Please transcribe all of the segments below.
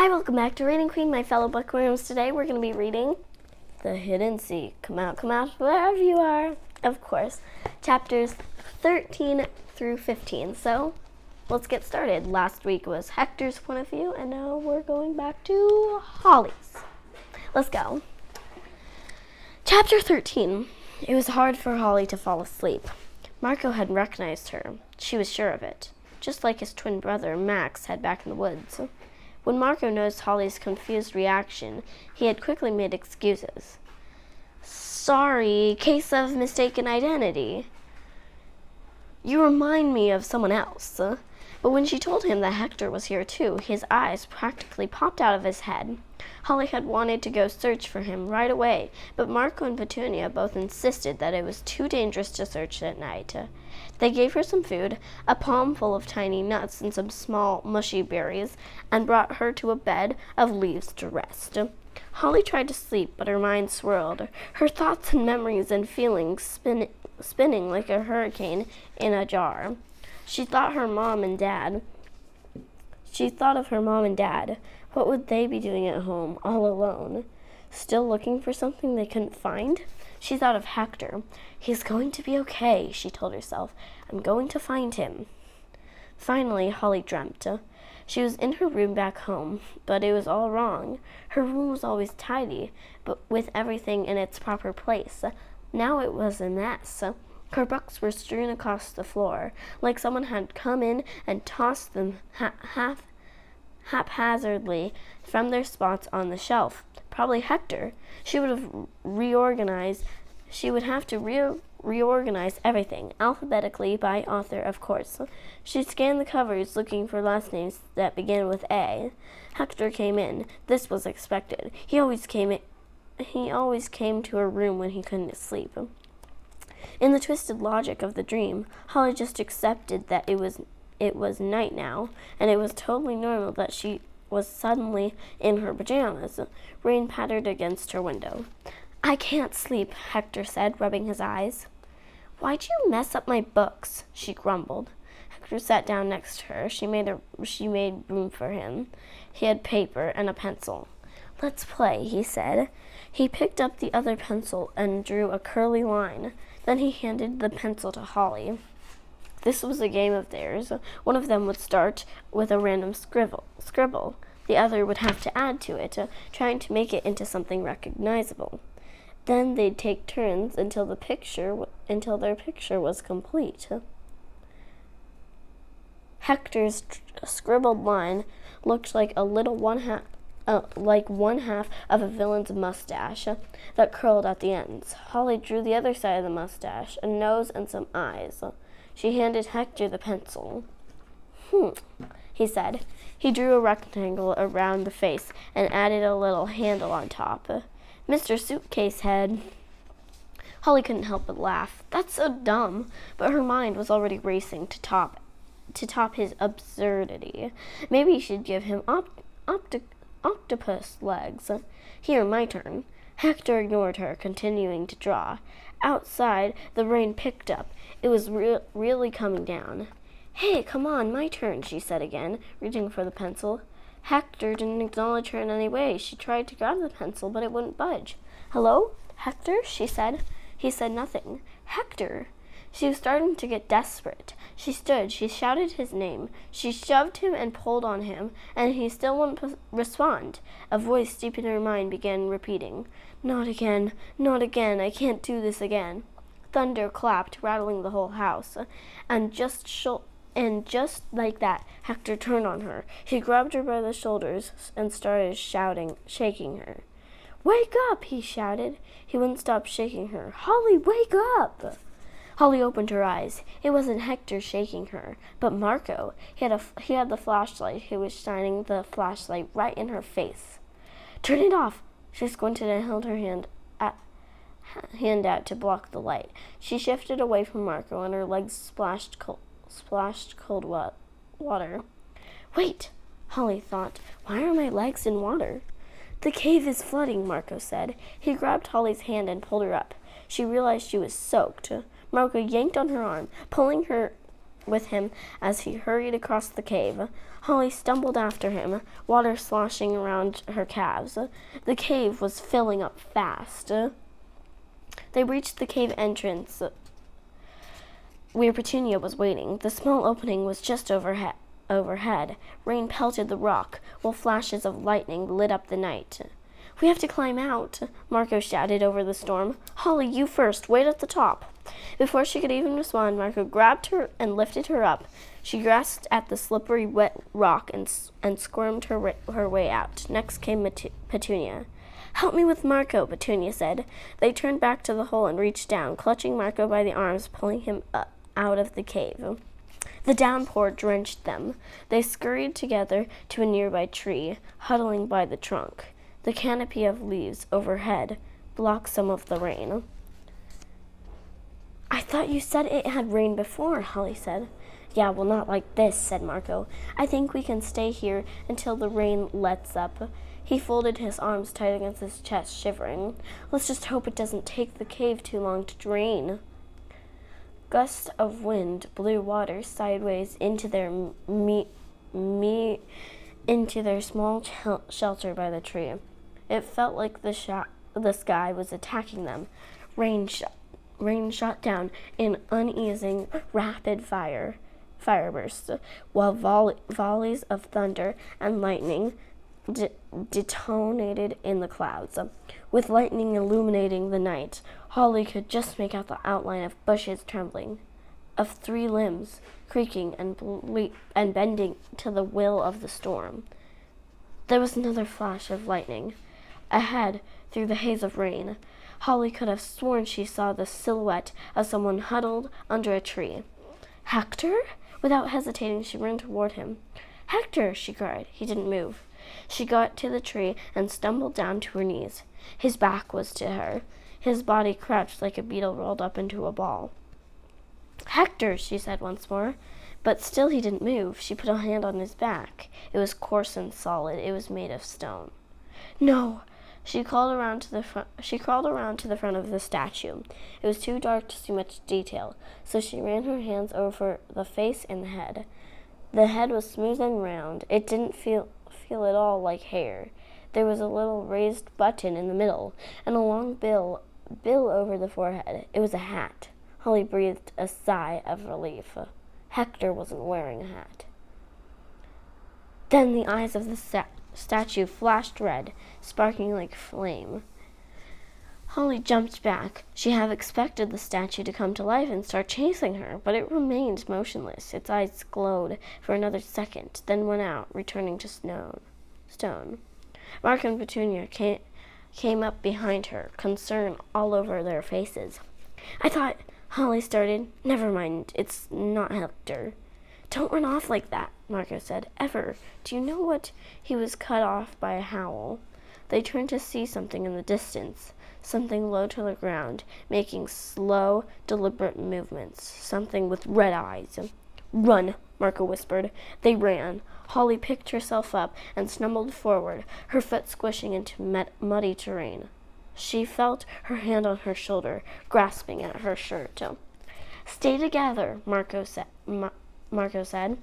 Hi, welcome back to Reading Queen, my fellow bookworms. Today we're going to be reading The Hiddenseek. Come out, wherever you are. Of course, chapters 13 through 15. So, let's get started. Last week was Hector's point of view, and now we're going back to Holly's. Let's go. Chapter 13. It was hard for Holly to fall asleep. Marco had recognized her. She was sure of it, just like his twin brother, Max, had back in the woods. When Marco noticed Holly's confused reaction, he had quickly made excuses. Sorry, case of mistaken identity. You remind me of someone else. But when she told him that Hector was here too, his eyes practically popped out of his head. Holly had wanted to go search for him right away, but Marco and Petunia both insisted that it was too dangerous to search at night. They gave her some food, a palm full of tiny nuts and some small, mushy berries, and brought her to a bed of leaves to rest. Holly tried to sleep, but her mind swirled, her thoughts and memories and feelings spinning like a hurricane in a jar. She thought of her mom and dad. What would they be doing at home, all alone? Still looking for something they couldn't find? She thought of Hector. He's going to be okay, she told herself. I'm going to find him. Finally, Holly dreamt. She was in her room back home, but it was all wrong. Her room was always tidy, but with everything in its proper place. Now it was a mess. Her books were strewn across the floor, like someone had come in and tossed them haphazardly from their spots on the shelf. Probably Hector. She would have to reorganize everything, alphabetically by author, of course. She scanned the covers, looking for last names that began with A. Hector came in. This was expected. He always came to her room when he couldn't sleep. In the twisted logic of the dream, Holly just accepted that it was night now, and it was totally normal that she was suddenly in her pajamas. Rain pattered against her window. I can't sleep, Hector said, rubbing his eyes. Why'd you mess up my books? She grumbled. Hector sat down next to her. She made room for him. He had paper and a pencil. Let's play, he said. He picked up the other pencil and drew a curly line. Then he handed the pencil to Holly. This was a game of theirs. One of them would start with a random scribble. The other would have to add to it, trying to make it into something recognizable. Then they'd take turns until their picture was complete. Hector's scribbled line looked like one half of a villain's mustache that curled at the ends. Holly drew the other side of the mustache, a nose and some eyes. She handed Hector the pencil. He said. He drew a rectangle around the face and added a little handle on top. Mr. Suitcase Head. Holly couldn't help but laugh. That's so dumb, but her mind was already racing to top his absurdity. Maybe she'd give him octopus legs. Here, my turn. Hector ignored her, continuing to draw. Outside, the rain picked up. It was really coming down. Hey, come on, my turn, she said again, reaching for the pencil. Hector didn't acknowledge her in any way. She tried to grab the pencil, but it wouldn't budge. Hello, Hector, she said. He said nothing. Hector! She was starting to get desperate. She stood. She shouted his name. She shoved him and pulled on him, and he still wouldn't respond. A voice deep in her mind began repeating, Not again, not again, I can't do this again. Thunder clapped, rattling the whole house, and just like that, Hector turned on her. He grabbed her by the shoulders and started shaking her. Wake up, he shouted. He wouldn't stop shaking her. Holly, wake up! Holly opened her eyes. It wasn't Hector shaking her, but Marco. He had the flashlight. He was shining the flashlight right in her face. Turn it off! She squinted and held her hand out to block the light. She shifted away from Marco, and her legs splashed cold water. Wait, Holly thought. Why are my legs in water? The cave is flooding, Marco said. He grabbed Holly's hand and pulled her up. She realized she was soaked. Marco yanked on her arm, pulling her with him as he hurried across the cave. Holly stumbled after him, water sloshing around her calves. The cave was filling up fast. They reached the cave entrance where Petunia was waiting. The small opening was just overhead. Rain pelted the rock, while flashes of lightning lit up the night. "We have to climb out," Marco shouted over the storm. "Holly, you first. Wait at the top." Before she could even respond, Marco grabbed her and lifted her up. She grasped at the slippery, wet rock and squirmed her way out. Next came Petunia. "Help me with Marco," Petunia said. They turned back to the hole and reached down, clutching Marco by the arms, pulling him out of the cave. The downpour drenched them. They scurried together to a nearby tree, huddling by the trunk. The canopy of leaves overhead blocked some of the rain. "I thought you said it had rained before," Holly said. "Yeah, well, not like this," said Marco. "I think we can stay here until the rain lets up." He folded his arms tight against his chest, shivering. "Let's just hope it doesn't take the cave too long to drain." Gusts of wind blew water sideways into their into their small shelter by the tree. It felt like the sky was attacking them. Rain shot down in uneasing, rapid fire bursts, while volleys of thunder and lightning detonated in the clouds. With lightning illuminating the night, Holly could just make out the outline of bushes trembling, of 3 limbs creaking and bending to the will of the storm. There was another flash of lightning. Ahead, through the haze of rain, Holly could have sworn she saw the silhouette of someone huddled under a tree. "Hector?" Without hesitating, she ran toward him. "Hector!" she cried. He didn't move. She got to the tree and stumbled down to her knees. His back was to her. His body crouched like a beetle rolled up into a ball. "Hector!" she said once more. But still he didn't move. She put a hand on his back. It was coarse and solid. It was made of stone. "No!" She crawled around to the front of the statue. It was too dark to see much detail, so she ran her hands over the face and the head. The head was smooth and round. It didn't feel at all like hair. There was a little raised button in the middle, and a long bill over the forehead. It was a hat. Holly breathed a sigh of relief. Hector wasn't wearing a hat. Then the eyes of the statue flashed red, sparking like flame. Holly jumped back. She had expected the statue to come to life and start chasing her, but it remained motionless. Its eyes glowed for another second, then went out, returning to stone. Mark and Petunia came up behind her, concern all over their faces. "I thought," Holly started. "Never mind, it's not Hector." "Don't run off like that," Marco said. "Ever. Do you know what?" He was cut off by a howl. They turned to see something in the distance, something low to the ground, making slow, deliberate movements, something with red eyes. "Run," Marco whispered. They ran. Holly picked herself up and stumbled forward, her foot squishing into muddy terrain. She felt her hand on her shoulder, grasping at her shirt. "Stay together," Marco said.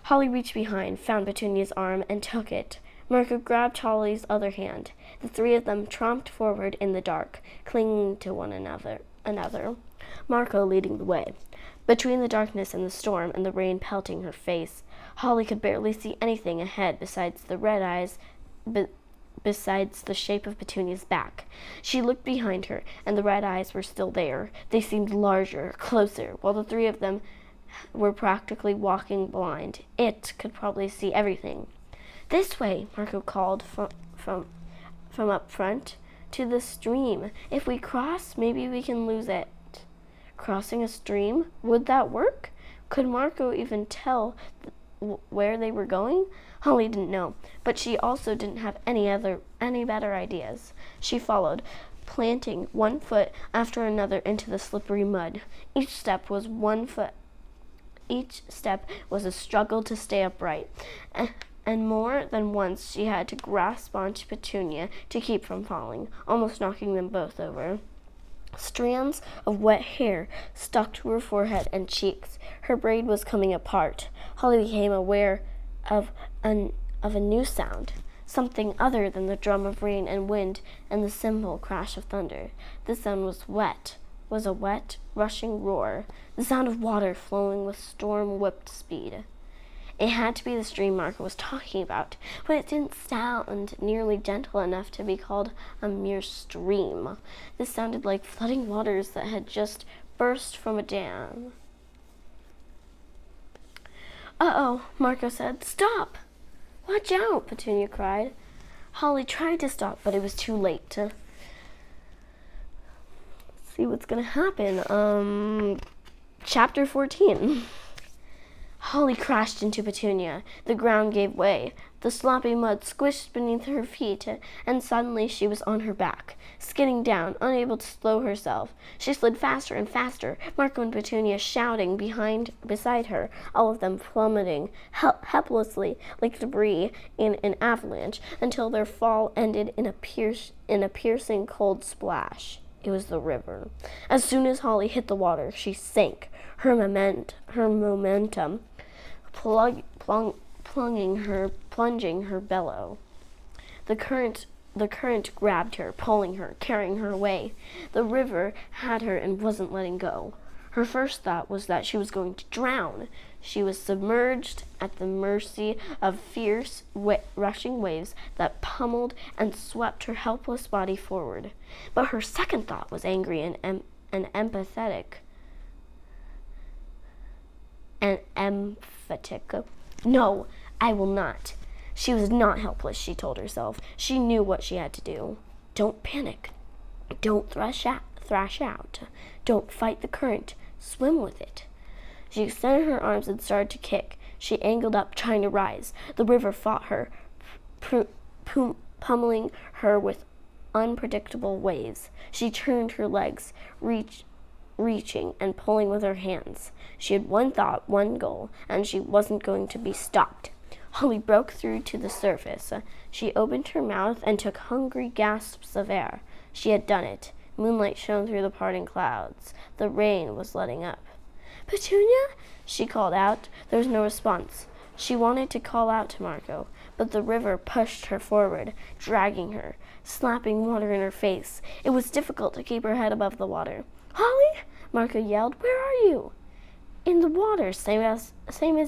Holly reached behind, found Petunia's arm, and took it. Marco grabbed Holly's other hand. The 3 of them tromped forward in the dark, clinging to one another, Marco leading the way. Between the darkness and the storm and the rain pelting her face, Holly could barely see anything ahead besides the red eyes, besides the shape of Petunia's back. She looked behind her, and the red eyes were still there. They seemed larger, closer, while the 3 of them were practically walking blind. It could probably see everything. "This way," Marco called from up front. "To the stream. If we cross, maybe we can lose it." Crossing a stream? Would that work? Could Marco even tell where they were going? Holly didn't know, but she also didn't have any better ideas. She followed, planting one foot after another into the slippery mud. Each step was a struggle to stay upright, and more than once she had to grasp onto Petunia to keep from falling, almost knocking them both over. Strands of wet hair stuck to her forehead and cheeks. Her braid was coming apart. Holly became aware of a new sound, something other than the drum of rain and wind and the cymbal crash of thunder. This sound was a wet, rushing roar, the sound of water flowing with storm-whipped speed. It had to be the stream Marco was talking about, but it didn't sound nearly gentle enough to be called a mere stream. This sounded like flooding waters that had just burst from a dam. "Uh-oh," Marco said. "Stop! Watch out," Petunia cried. Holly tried to stop, but it was too late. Let's see what's going to happen. Chapter 14. Holly crashed into Petunia. The ground gave way. The sloppy mud squished beneath her feet, and suddenly she was on her back, skidding down, unable to slow herself. She slid faster and faster, Marco and Petunia shouting beside her, all of them plummeting helplessly like debris in an avalanche, until their fall ended in a piercing cold splash. It was the river. As soon as Holly hit the water, she sank, her momentum plunging her bellow. The current grabbed her, pulling her, carrying her away. The river had her and wasn't letting go. Her first thought was that she was going to drown. She was submerged at the mercy of fierce, rushing waves that pummeled and swept her helpless body forward. But her second thought was angry and emphatic. "No, I will not." She was not helpless, she told herself. She knew what she had to do. Don't panic. Don't thrash out. Don't fight the current. Swim with it. She extended her arms and started to kick. She angled up, trying to rise. The river fought her, pummeling her with unpredictable waves. She turned her legs, reaching and pulling with her hands. She had one thought, one goal, and she wasn't going to be stopped. Holly broke through to the surface. She opened her mouth and took hungry gasps of air. She had done it. Moonlight shone through the parting clouds. The rain was letting up. "Petunia?" she called out. There was no response. She wanted to call out to Marco, but the river pushed her forward, dragging her, slapping water in her face. It was difficult to keep her head above the water. "Holly!" Marco yelled. "Where are you?" "In the water, same as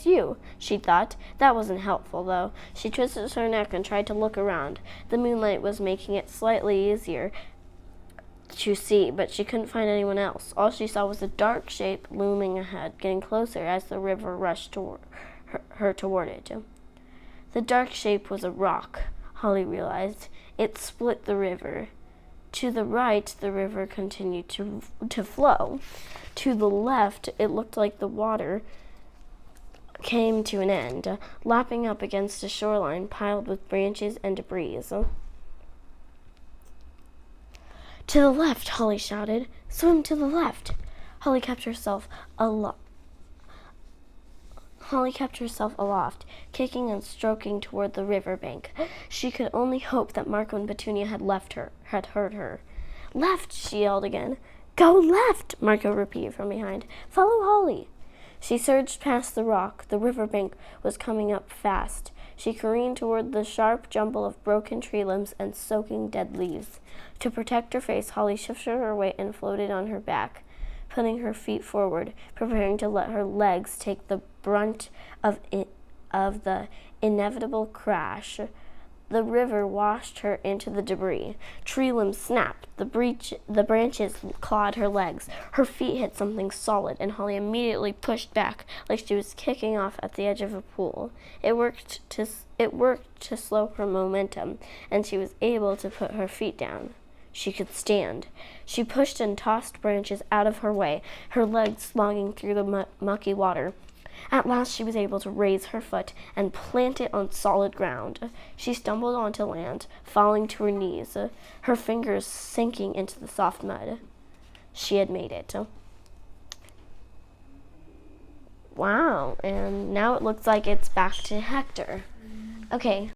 you," she thought. That wasn't helpful, though. She twisted her neck and tried to look around. The moonlight was making it slightly easier to see, but she couldn't find anyone else. All she saw was a dark shape looming ahead, getting closer as the river rushed toward it. The dark shape was a rock, Holly realized. It split the river. To the right, the river continued to flow. To the left, it looked like the water came to an end, lapping up against a shoreline piled with branches and debris. "To the left," Holly shouted. "Swim to the left." Holly kept herself aloft, kicking and stroking toward the riverbank. She could only hope that Marco and Petunia had heard her. "Left," she yelled again. "Go left," Marco repeated from behind. "Follow Holly." She surged past the rock. The riverbank was coming up fast. She careened toward the sharp jumble of broken tree limbs and soaking dead leaves. To protect her face, Holly shifted her weight and floated on her back, putting her feet forward, preparing to let her legs take the brunt of the inevitable crash. The river washed her into the debris. Tree limbs snapped. The branches clawed her legs. Her feet hit something solid, and Holly immediately pushed back like she was kicking off at the edge of a pool. It worked to slow her momentum, and she was able to put her feet down. She could stand. She pushed and tossed branches out of her way, her legs slogging through the mucky water. At last she was able to raise her foot and plant it on solid ground. She stumbled onto land, falling to her knees, her fingers sinking into the soft mud. She had made it. Wow, and now it looks like it's back to Hector. Okay,